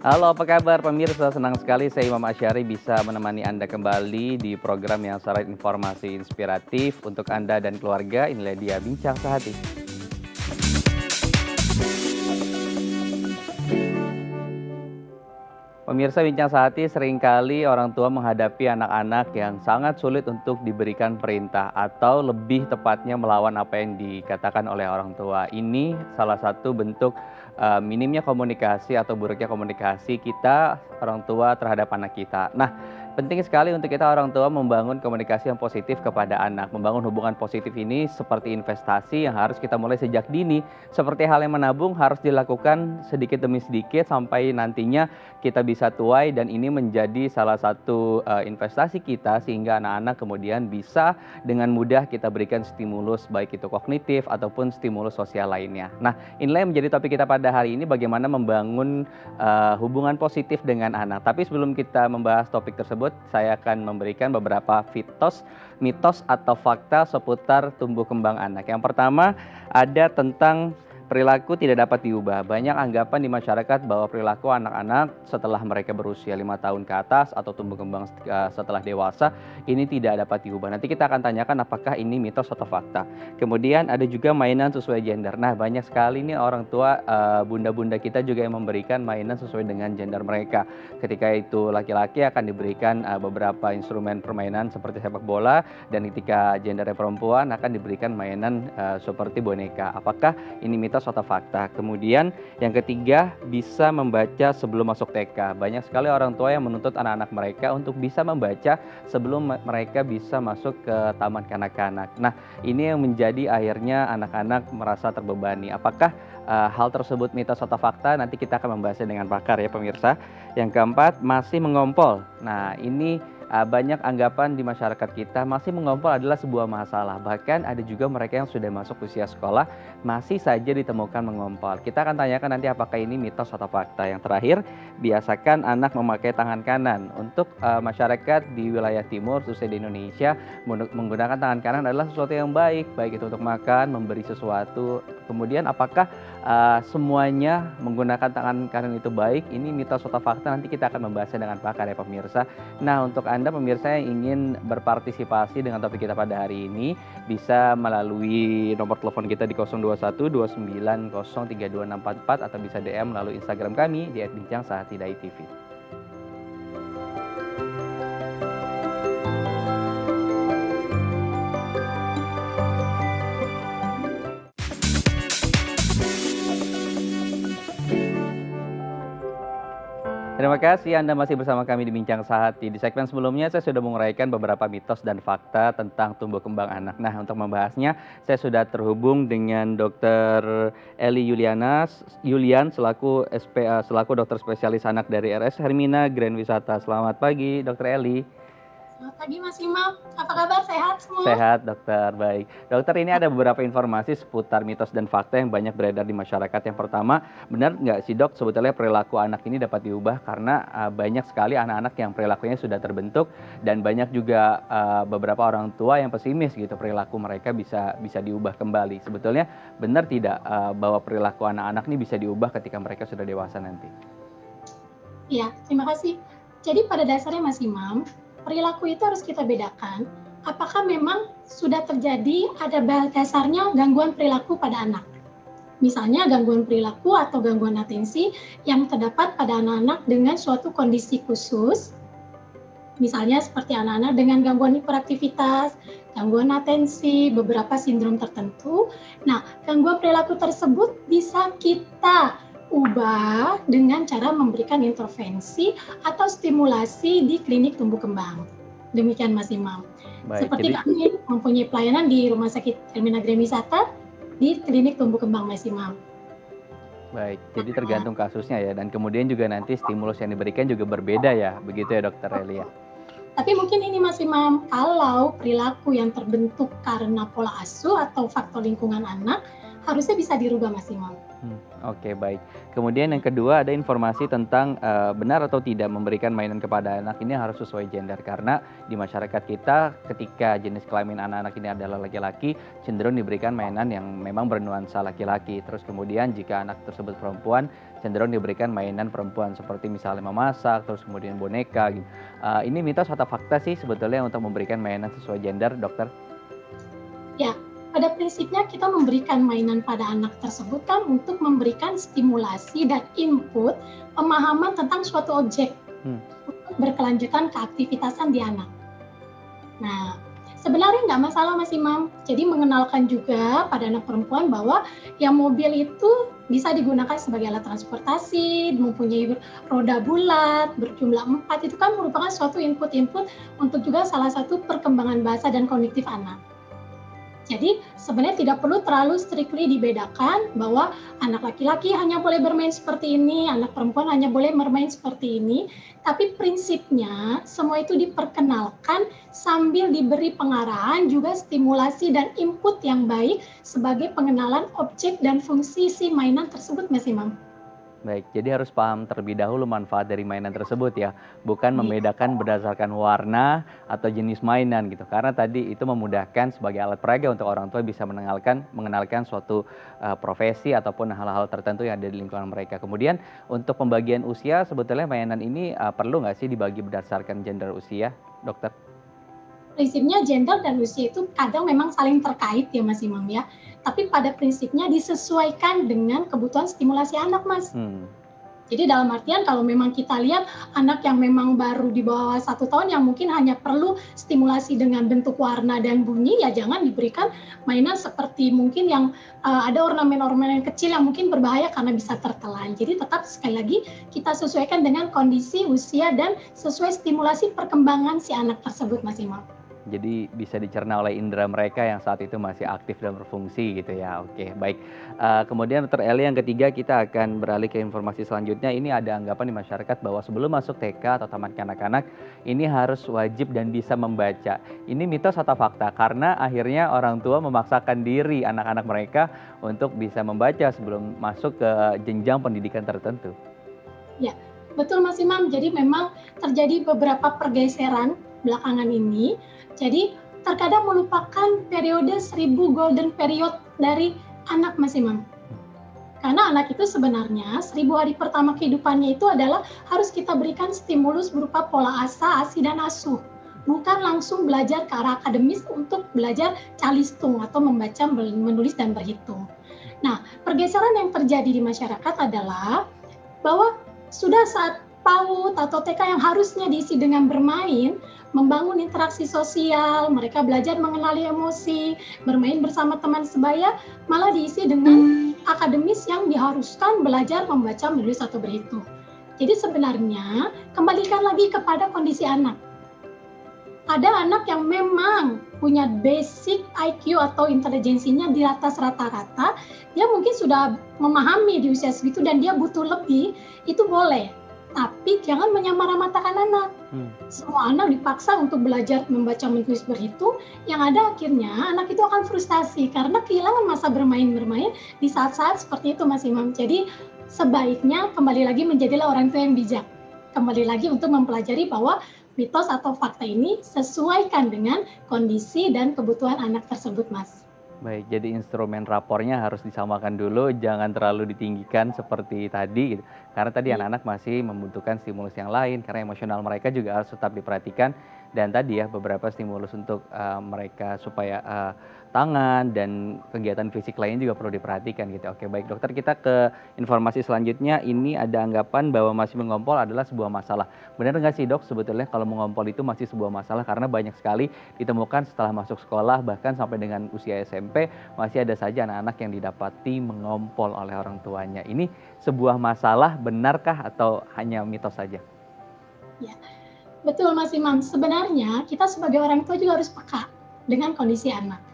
Halo, apa kabar pemirsa? Senang sekali saya Imam Asyari bisa menemani Anda kembali di program yang syarat informasi inspiratif untuk Anda dan keluarga. Inilah dia Bincang Sehati. Pemirsa Bincang Sehati, seringkali orang tua menghadapi anak-anak yang sangat sulit untuk diberikan perintah atau lebih tepatnya melawan apa yang dikatakan oleh orang tua. Ini salah satu bentuk minimnya komunikasi atau buruknya komunikasi kita orang tua terhadap anak kita. Nah, penting sekali untuk kita orang tua membangun komunikasi yang positif kepada anak. Membangun hubungan positif ini seperti investasi yang harus kita mulai sejak dini. Seperti hal yang menabung harus dilakukan sedikit demi sedikit sampai nantinya kita bisa tuai, dan ini menjadi salah satu investasi kita sehingga anak-anak kemudian bisa dengan mudah kita berikan stimulus baik itu kognitif ataupun stimulus sosial lainnya. Nah, inilah yang menjadi topik kita pada hari ini, bagaimana membangun hubungan positif dengan anak. Tapi sebelum kita membahas topik tersebut, saya akan memberikan beberapa mitos atau fakta seputar tumbuh kembang anak. Yang pertama ada tentang perilaku tidak dapat diubah. Banyak anggapan di masyarakat bahwa perilaku anak-anak setelah mereka berusia 5 tahun ke atas atau tumbuh kembang setelah dewasa ini tidak dapat diubah. Nanti kita akan tanyakan apakah ini mitos atau fakta. Kemudian ada juga mainan sesuai gender. Nah, banyak sekali nih orang tua, bunda-bunda kita juga yang memberikan mainan sesuai dengan gender mereka. Ketika itu laki-laki akan diberikan beberapa instrumen permainan seperti sepak bola, dan ketika gendernya perempuan akan diberikan mainan seperti boneka. Apakah ini mitos atau fakta? Kemudian yang ketiga, bisa membaca sebelum masuk TK. Banyak sekali orang tua yang menuntut anak-anak mereka untuk bisa membaca sebelum mereka bisa masuk ke taman kanak-kanak. Nah, ini yang menjadi akhirnya anak-anak merasa terbebani. Apakah hal tersebut mitos atau fakta? Nanti kita akan membahasnya dengan pakar ya pemirsa. Yang keempat, masih mengompol. Nah, ini banyak anggapan di masyarakat kita masih mengompol adalah sebuah masalah. Bahkan ada juga mereka yang sudah masuk usia sekolah masih saja ditemukan mengompol. Kita akan tanyakan nanti apakah ini mitos atau fakta. Yang terakhir, biasakan anak memakai tangan kanan. Untuk masyarakat di wilayah timur, khususnya di Indonesia, menggunakan tangan kanan adalah sesuatu yang baik itu untuk makan, memberi sesuatu. Kemudian apakah semuanya menggunakan tangan kanan itu baik? Ini mitos atau fakta, nanti kita akan membahasnya dengan pakar ya pemirsa. Nah, untuk Anda pemirsa yang ingin berpartisipasi dengan topik kita pada hari ini, bisa melalui nomor telepon kita di 021 290 32644 atau bisa DM melalui Instagram kami di @bincang_sehati_tv. Terima kasih Anda masih bersama kami di Bincang Sehati. Di segmen sebelumnya saya sudah menguraikan beberapa mitos dan fakta tentang tumbuh kembang anak. Nah, untuk membahasnya saya sudah terhubung dengan Dr. Eli Yulian selaku selaku dokter spesialis anak dari RS Hermina Grand Wisata. Selamat pagi, Dr. Eli. Selamat pagi Mas Imam, apa kabar? Sehat semua? Sehat dokter, baik. Dokter, ini ada beberapa informasi seputar mitos dan fakta yang banyak beredar di masyarakat. Yang pertama, benar nggak sih dok, sebetulnya perilaku anak ini dapat diubah? Karena banyak sekali anak-anak yang perilakunya sudah terbentuk, dan banyak juga beberapa orang tua yang pesimis gitu, perilaku mereka bisa diubah kembali. Sebetulnya benar tidak bahwa perilaku anak-anak ini bisa diubah ketika mereka sudah dewasa nanti? Ya, terima kasih. Jadi pada dasarnya Mas Imam, perilaku itu harus kita bedakan apakah memang sudah terjadi ada dasarnya gangguan perilaku pada anak. Misalnya gangguan perilaku atau gangguan atensi yang terdapat pada anak-anak dengan suatu kondisi khusus, misalnya seperti anak-anak dengan gangguan hiperaktivitas, gangguan atensi, beberapa sindrom tertentu. Nah, gangguan perilaku tersebut bisa kita ubah dengan cara memberikan intervensi atau stimulasi di klinik tumbuh kembang. Demikian Mas Imam. Baik, seperti kami mempunyai pelayanan di Rumah Sakit Hermina Grand Wisata di klinik tumbuh kembang Mas Imam. Baik, jadi tergantung kasusnya ya, dan kemudian juga nanti stimulus yang diberikan juga berbeda ya, begitu ya Dokter Elia? Tapi mungkin ini Mas Imam, kalau perilaku yang terbentuk karena pola asuh atau faktor lingkungan anak, harusnya bisa dirubah Mas Imam. Oke, baik. Kemudian yang kedua ada informasi tentang, benar atau tidak memberikan mainan kepada anak ini harus sesuai gender. Karena di masyarakat kita ketika jenis kelamin anak-anak ini adalah laki-laki, cenderung diberikan mainan yang memang bernuansa laki-laki. Terus kemudian jika anak tersebut perempuan, cenderung diberikan mainan perempuan seperti misalnya memasak, terus kemudian boneka gitu. Ini mitos atau fakta sih sebetulnya untuk memberikan mainan sesuai gender, Dokter? Ya, pada prinsipnya kita memberikan mainan pada anak tersebut kan untuk memberikan stimulasi dan input pemahaman tentang suatu objek Hmm. untuk berkelanjutan keaktivitasan di anak. Nah, sebenarnya nggak masalah Mas Imam. Jadi mengenalkan juga pada anak perempuan bahwa yang mobil itu bisa digunakan sebagai alat transportasi, mempunyai roda bulat, berjumlah 4, itu kan merupakan suatu input-input untuk juga salah satu perkembangan bahasa dan kognitif anak. Jadi sebenarnya tidak perlu terlalu strictly dibedakan bahwa anak laki-laki hanya boleh bermain seperti ini, anak perempuan hanya boleh bermain seperti ini. Tapi prinsipnya semua itu diperkenalkan sambil diberi pengarahan, juga stimulasi dan input yang baik sebagai pengenalan objek dan fungsi si mainan tersebut, Mas Imam. Baik, jadi harus paham terlebih dahulu manfaat dari mainan tersebut ya, bukan Iya. membedakan berdasarkan warna atau jenis mainan gitu. Karena tadi itu memudahkan sebagai alat peraga untuk orang tua bisa mengenalkan suatu profesi ataupun hal-hal tertentu yang ada di lingkungan mereka. Kemudian untuk pembagian usia sebetulnya mainan ini perlu nggak sih dibagi berdasarkan gender usia, Dokter? Prinsipnya gender dan usia itu kadang memang saling terkait ya Mas Imam ya. Tapi pada prinsipnya disesuaikan dengan kebutuhan stimulasi anak Mas. Hmm. Jadi dalam artian kalau memang kita lihat anak yang memang baru di bawah 1 tahun yang mungkin hanya perlu stimulasi dengan bentuk warna dan bunyi, ya jangan diberikan mainan seperti mungkin yang ada ornamen-ornamen kecil yang mungkin berbahaya karena bisa tertelan. Jadi tetap sekali lagi kita sesuaikan dengan kondisi usia dan sesuai stimulasi perkembangan si anak tersebut Mas Imam. Jadi bisa dicerna oleh indera mereka yang saat itu masih aktif dan berfungsi gitu ya. Oke, baik. Kemudian Dokter Eli yang ketiga kita akan beralih ke informasi selanjutnya. Ini ada anggapan di masyarakat bahwa sebelum masuk TK atau taman kanak-kanak ini harus wajib dan bisa membaca. Ini mitos atau fakta? Karena akhirnya orang tua memaksakan diri anak-anak mereka untuk bisa membaca sebelum masuk ke jenjang pendidikan tertentu. Ya, betul Mas Imam. Jadi memang terjadi beberapa pergeseran belakangan ini. Jadi terkadang melupakan periode 1000 golden period dari anak Mas Imam. Karena anak itu sebenarnya 1000 hari pertama kehidupannya itu adalah harus kita berikan stimulus berupa pola asa, asi, dan asuh. Bukan langsung belajar ke arah akademis untuk belajar calistung atau membaca, menulis, dan berhitung. Nah, pergeseran yang terjadi di masyarakat adalah bahwa sudah saat PAUD atau TK yang harusnya diisi dengan bermain, membangun interaksi sosial, mereka belajar mengenali emosi, bermain bersama teman sebaya, malah diisi dengan akademis yang diharuskan belajar membaca, menulis, atau berhitung. Jadi sebenarnya kembalikan lagi kepada kondisi anak. Ada anak yang memang punya basic IQ atau intelijensinya di atas rata-rata, dia mungkin sudah memahami di usia segitu dan dia butuh lebih, itu boleh. Tapi jangan menyamaratakan anak. Semua anak dipaksa untuk belajar membaca, menulis, berhitung, yang ada akhirnya anak itu akan frustasi karena kehilangan masa bermain-bermain di saat-saat seperti itu Mas Imam. Jadi sebaiknya kembali lagi menjadilah orang tua yang bijak. Kembali lagi untuk mempelajari bahwa mitos atau fakta ini sesuaikan dengan kondisi dan kebutuhan anak tersebut, Mas. Baik, jadi instrumen rapornya harus disamakan dulu, jangan terlalu ditinggikan seperti tadi gitu. Karena tadi anak-anak masih membutuhkan stimulus yang lain, karena emosional mereka juga harus tetap diperhatikan. Dan tadi ya beberapa stimulus untuk mereka supaya tangan dan kegiatan fisik lainnya juga perlu diperhatikan gitu. Oke, baik dokter, kita ke informasi selanjutnya. Ini ada anggapan bahwa masih mengompol adalah sebuah masalah. Benar nggak sih dok, sebetulnya kalau mengompol itu masih sebuah masalah karena banyak sekali ditemukan setelah masuk sekolah, bahkan sampai dengan usia SMP masih ada saja anak-anak yang didapati mengompol oleh orang tuanya. Ini sebuah masalah, benarkah atau hanya mitos saja? Ya, betul Mas Imam. Sebenarnya kita sebagai orang tua juga harus peka dengan kondisi anak.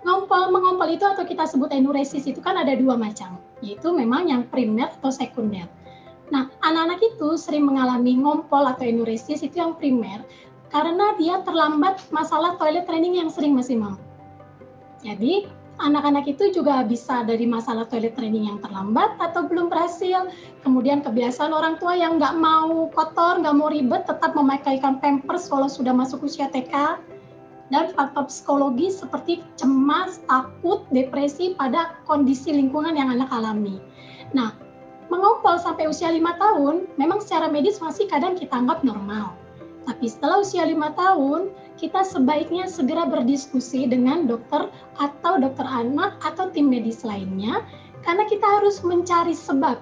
Mengompol itu atau kita sebut enuresis itu kan ada 2 macam, yaitu memang yang primer atau sekunder. Nah, anak-anak itu sering mengalami ngompol atau enuresis itu yang primer karena dia terlambat masalah toilet training yang sering Mas Imam. Jadi Anak-anak itu juga bisa dari masalah toilet training yang terlambat atau belum berhasil, kemudian kebiasaan orang tua yang nggak mau kotor, nggak mau ribet, tetap memakaikan pampers walau sudah masuk usia TK, dan faktor psikologis seperti cemas, takut, depresi pada kondisi lingkungan yang anak alami. Nah, mengompol sampai usia 5 tahun, memang secara medis masih kadang kita anggap normal. Tapi setelah usia 5 tahun, kita sebaiknya segera berdiskusi dengan dokter atau dokter anak atau tim medis lainnya, karena kita harus mencari sebab.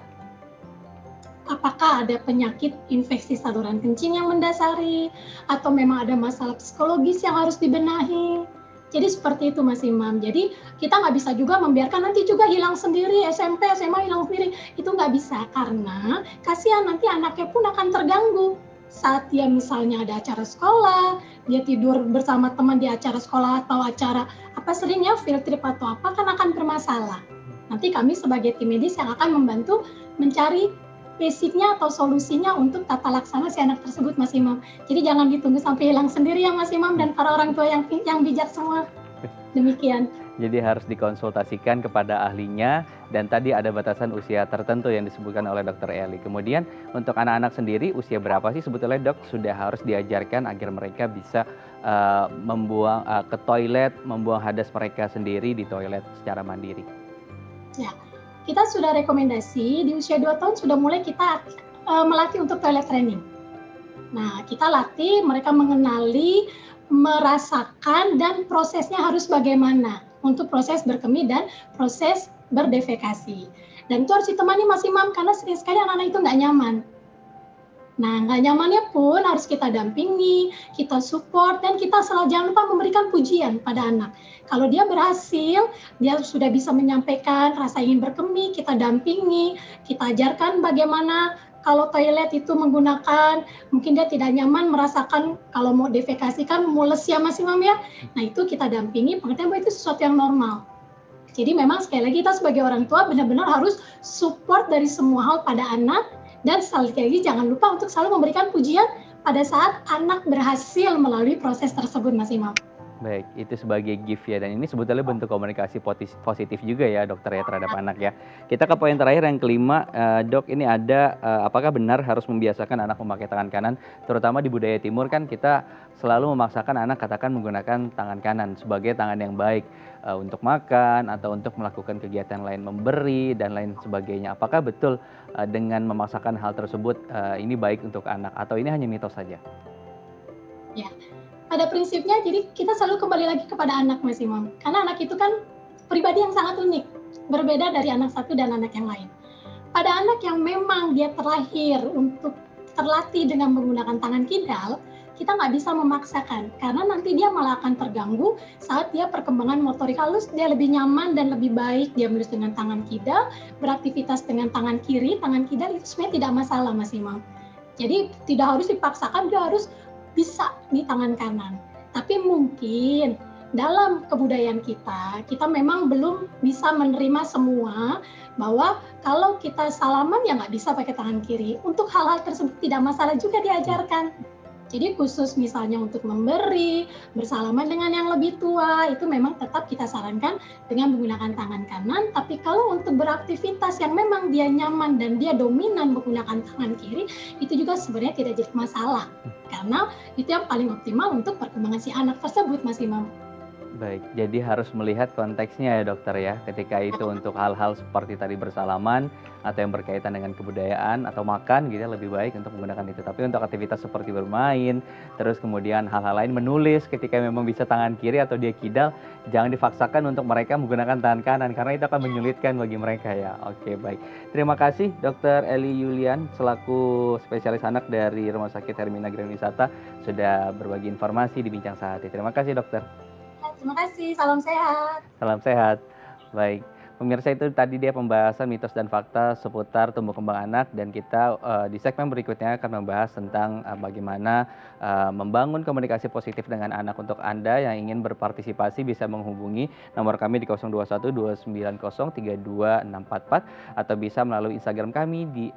Apakah ada penyakit infeksi saluran kencing yang mendasari, atau memang ada masalah psikologis yang harus dibenahi. Jadi seperti itu Mas Imam. Jadi kita nggak bisa juga membiarkan nanti juga hilang sendiri, SMP, SMA hilang sendiri. Itu nggak bisa, karena kasihan nanti anaknya pun akan terganggu. Saat dia misalnya ada acara sekolah, dia tidur bersama teman di acara sekolah atau acara seringnya field trip atau apa, kan akan bermasalah. Nanti kami sebagai tim medis yang akan membantu mencari basicnya atau solusinya untuk tata laksana si anak tersebut Mas Imam. Jadi jangan ditunggu sampai hilang sendiri ya Mas Imam dan para orang tua yang bijak semua. Demikian. Jadi harus dikonsultasikan kepada ahlinya, dan tadi ada batasan usia tertentu yang disebutkan oleh Dokter Eli. Kemudian untuk anak-anak sendiri, usia berapa sih sebetulnya dok sudah harus diajarkan agar mereka bisa membuang ke toilet, membuang hadas mereka sendiri di toilet secara mandiri? Ya, kita sudah rekomendasi di usia 2 tahun sudah mulai kita melatih untuk toilet training. Nah, kita latih mereka mengenali, merasakan, dan prosesnya harus bagaimana untuk proses berkemih dan proses berdefekasi. Dan itu harus ditemani Mas Imam, karena sering sekali anak-anak itu nggak nyaman. Nah, nggak nyamannya pun harus kita dampingi, kita support, dan kita selalu jangan lupa memberikan pujian pada anak. Kalau dia berhasil, dia sudah bisa menyampaikan rasa ingin berkemih, kita dampingi, kita ajarkan bagaimana kalau toilet itu menggunakan, mungkin dia tidak nyaman merasakan kalau mau defekasi kan mules ya Mas Imam ya. Nah itu kita dampingi, pengertian bahwa itu sesuatu yang normal. Jadi memang sekali lagi kita sebagai orang tua benar-benar harus support dari semua hal pada anak, dan sekali lagi jangan lupa untuk selalu memberikan pujian pada saat anak berhasil melalui proses tersebut Mas Imam. Baik, itu sebagai gift ya, dan ini sebetulnya bentuk komunikasi positif juga ya dokter ya terhadap anak ya. Kita ke poin terakhir yang kelima, dok, ini ada apakah benar harus membiasakan anak memakai tangan kanan, terutama di budaya timur kan kita selalu memaksakan anak katakan menggunakan tangan kanan sebagai tangan yang baik untuk makan atau untuk melakukan kegiatan lain, memberi dan lain sebagainya. Apakah betul dengan memaksakan hal tersebut ini baik untuk anak atau ini hanya mitos saja? Ya. Pada prinsipnya, jadi kita selalu kembali lagi kepada anak Mas Imam. Karena anak itu kan pribadi yang sangat unik, berbeda dari anak satu dan anak yang lain. Pada anak yang memang dia terlahir untuk terlatih dengan menggunakan tangan kidal, kita nggak bisa memaksakan, karena nanti dia malah akan terganggu saat dia perkembangan motorik halus, dia lebih nyaman dan lebih baik dia menulis dengan tangan kidal, beraktivitas dengan tangan kiri, tangan kidal itu sebenarnya tidak masalah Mas Imam. Jadi tidak harus dipaksakan, dia harus bisa di tangan kanan. Tapi mungkin dalam kebudayaan kita memang belum bisa menerima semua bahwa kalau kita salaman ya nggak bisa pakai tangan kiri. Untuk hal-hal tersebut tidak masalah juga diajarkan. Jadi khusus misalnya untuk memberi, bersalaman dengan yang lebih tua, itu memang tetap kita sarankan dengan menggunakan tangan kanan. Tapi kalau untuk beraktivitas yang memang dia nyaman dan dia dominan menggunakan tangan kiri, itu juga sebenarnya tidak jadi masalah. Karena itu yang paling optimal untuk perkembangan si anak tersebut, Mas Imam. Baik, jadi harus melihat konteksnya ya dokter ya, ketika itu untuk hal-hal seperti tadi bersalaman atau yang berkaitan dengan kebudayaan atau makan gitu ya, lebih baik untuk menggunakan itu. Tapi untuk aktivitas seperti bermain, terus kemudian hal-hal lain menulis ketika memang bisa tangan kiri atau dia kidal, jangan dipaksakan untuk mereka menggunakan tangan kanan karena itu akan menyulitkan bagi mereka ya. Oke, baik. Terima kasih Dokter Eli Yulian selaku spesialis anak dari Rumah Sakit Hermina Grand Wisata sudah berbagi informasi di Bincang Sehati. Terima kasih dokter. Terima kasih, salam sehat. Salam sehat. Baik, pemirsa itu tadi dia pembahasan mitos dan fakta seputar tumbuh kembang anak, dan kita di segmen berikutnya akan membahas tentang bagaimana membangun komunikasi positif dengan anak. Untuk Anda yang ingin berpartisipasi bisa menghubungi nomor kami di 021 290 32644 atau bisa melalui Instagram kami di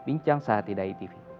@bincangsahatidai.tv.